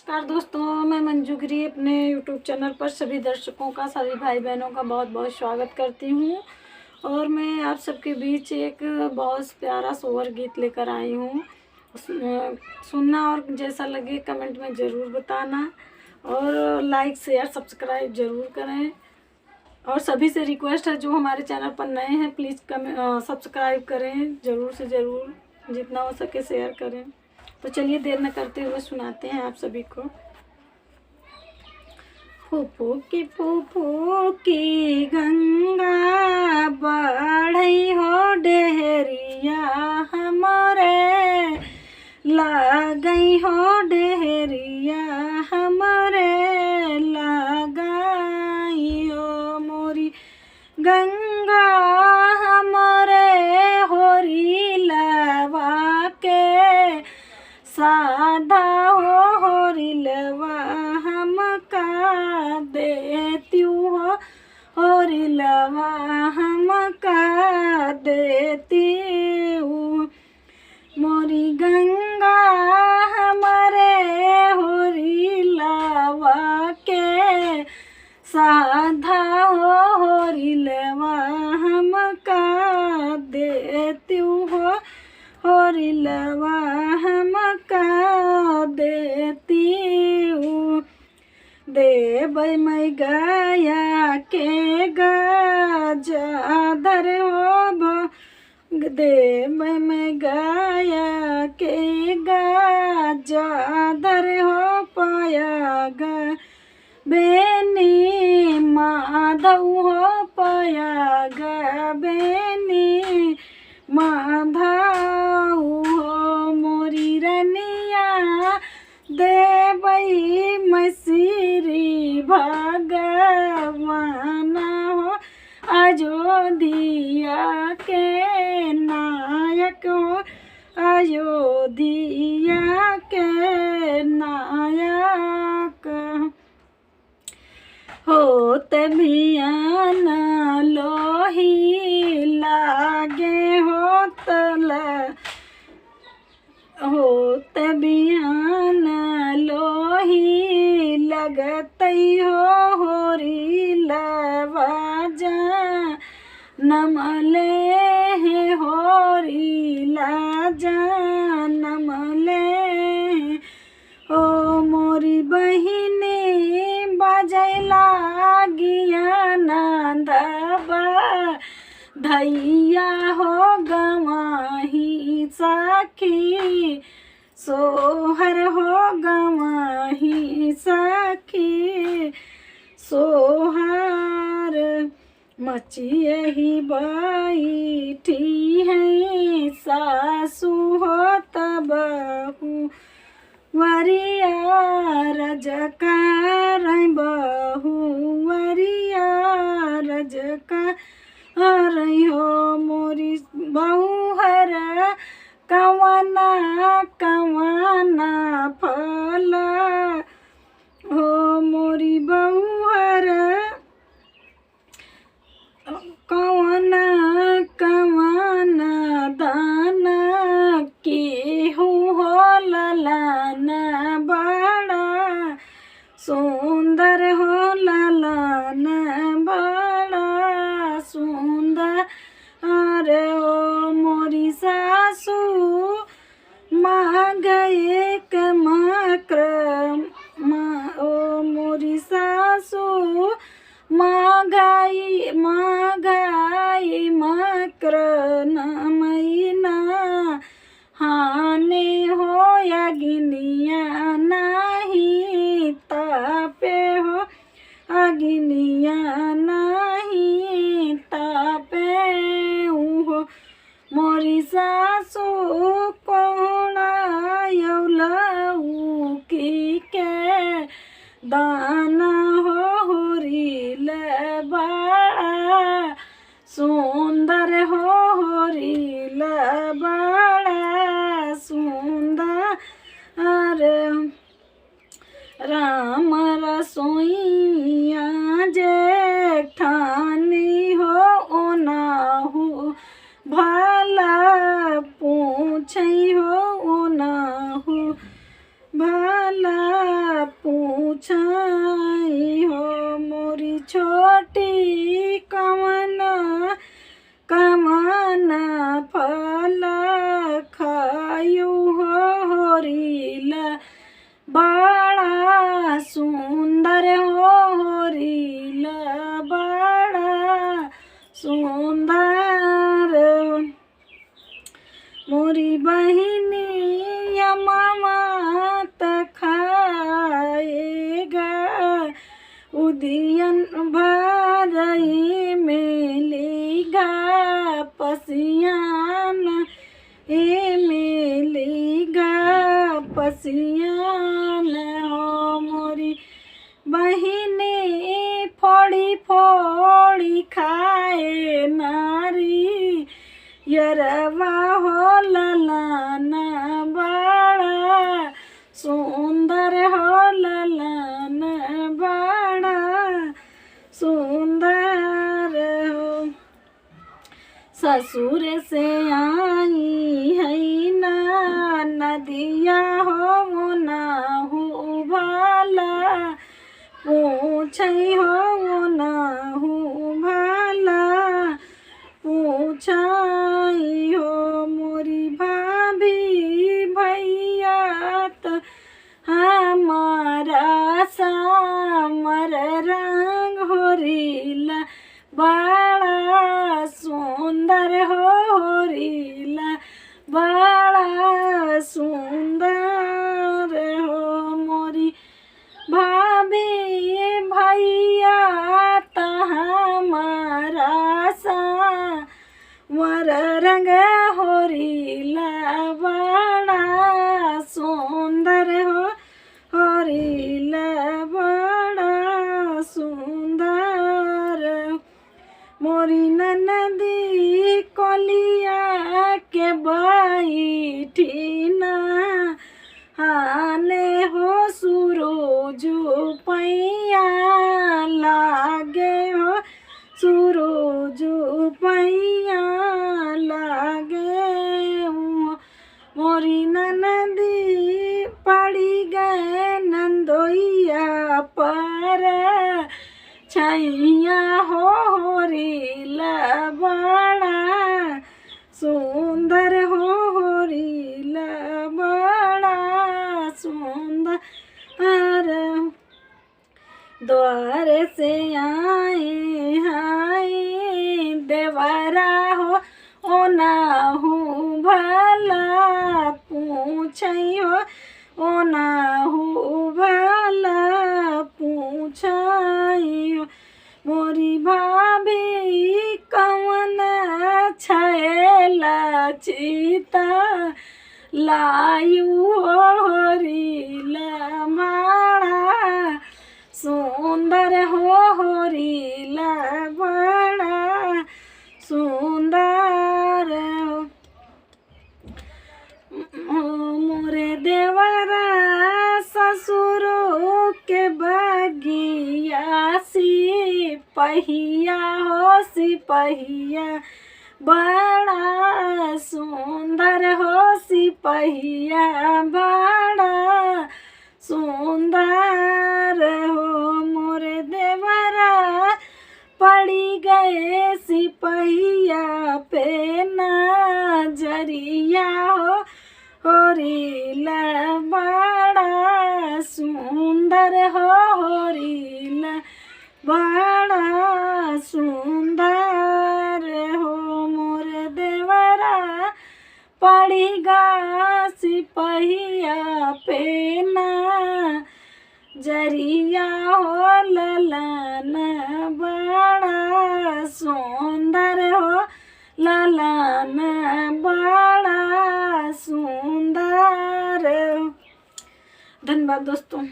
नमस्कार दोस्तों, मैं मंजू गिरी अपने यूट्यूब चैनल पर सभी दर्शकों का, सभी भाई बहनों का बहुत बहुत स्वागत करती हूँ। और मैं आप सबके बीच एक बहुत प्यारा सोहर गीत लेकर आई हूँ। सुनना और जैसा लगे कमेंट में ज़रूर बताना और लाइक शेयर सब्सक्राइब ज़रूर करें। और सभी से रिक्वेस्ट है, जो हमारे चैनल पर नए हैं प्लीज़ सब्सक्राइब करें, ज़रूर से ज़रूर, जितना हो सके शेयर करें। तो चलिए देर न करते हुए सुनाते हैं आप सभी को। फूफू की गंगा बढ़ई हो डेहरिया हमारे, लागई हो डेहरिया हमारे, लगाई हो मोरी गंगा हमारे, होरी लवा के साधा हो रिलवा हमका देती हो, रिलवा हमका देती हूँ। मोरी गंगा हमारे होरी लवा के साधा हो रिलवा हमका देती हो, रिलवा हमका देती हूँ। देव मैं गाया के गाजर हो, देव मैं गाया के गाजर हो, पाया गा बेनी माधव हो, पाया गा बेनी माधव हो। मोरी रनिया देवई मसीरी भगवान हो, अयोध्या के नायक हो, अयोध्या के नायक हो। तबियान लोही लागे हो तल हो, तबियान लोही लगतई हो, होरी लवाजा नमले है, होरी लाजा नमले हो। मोरी बहिनी बजैला गिया नंदबा धैया हो, गवाही सखी सोहर हो, गवाही सखी सोहर। मचिए ही बैठी है सासू हो तबहू, वरिया रजकार बहू, वरिया रजकार हो। मोरी बहू हर कवना कवना फल हो, मोरी बहू हर कवना कवना दाना के हो, ललाना बड़ा सुंदर हो, ललाना बड़ा सुंदर अरे ओ। मोरी सासू मांगे मकर ओ, मोरी सासू मांगाई मकर न महीना हाने हो, अग्निया नहीं तापे हो, अग्निया नहीं तापे हो। मोरी सासू कोणा यौलऊ की के दाना हो, होरी बड़ा सुंदर हो, होरी बड़ा सुंदर। राम रसोइया जेठानी हो, ओनाहू भला पूछ हो, ओनाहू भला सुंदर होरीला बड़ा सुंदर मोरी बहिनी यमात खाएगा उदियन भरई मेलेगा पसियान मेलेगा पसियान हो मोरी बहिनी फोड़ी फोड़ी खाए नारी यरवा हो ललाना बड़ा सुंदर हो ललाना बड़ा सुंदर हो ससुर से आई है ना नदिया हो ना हो भाला पूछई हो ना हो भाला पूछाई हो मोरी भाभी भैया तो हमारा सामर रंग होरीला बड़ा सुंदर होरीला बड़ा सुंदर हो मोरी भाभी भैया तो हमारा सामर रंग होरीला बड़ा सुंदर होरीला बड़ा सुंदर मोरी ननदी कोलिया के बैठी ना हाने हो सूरज पैया लागे हो सूरज पैया लागे मोरी ननदी पड़ी गए नंदोइया पर छैया होरीला बड़ा सुंदर होरीला बड़ा सुंदर द्वार से आए हाय देवरा हो ओ ना हूँ भला पूछई हो ओ ना हूँ भला पूछई हो मोरी भाभी कवन छैला चीता लायू होरीला बड़ा सुंदर होरीला बड़ा सुंदर मोरे देवरा ससुर के बगिया सिपहिया हो सिपहिया बड़ा सुंदर हो सिपहिया बड़ा सुंदर हो मोरे देवरा पड़ी गए सिपहिया पे नजरिया होरीला बड़ा सुंदर होरीला बड़ा सुंदर हो मोर देवरा पड़ीगा सिपहिया पे जरिया हो ललन बड़ा सुंदर हो ललन बड़ा सुंदर। धन्यवाद दोस्तों।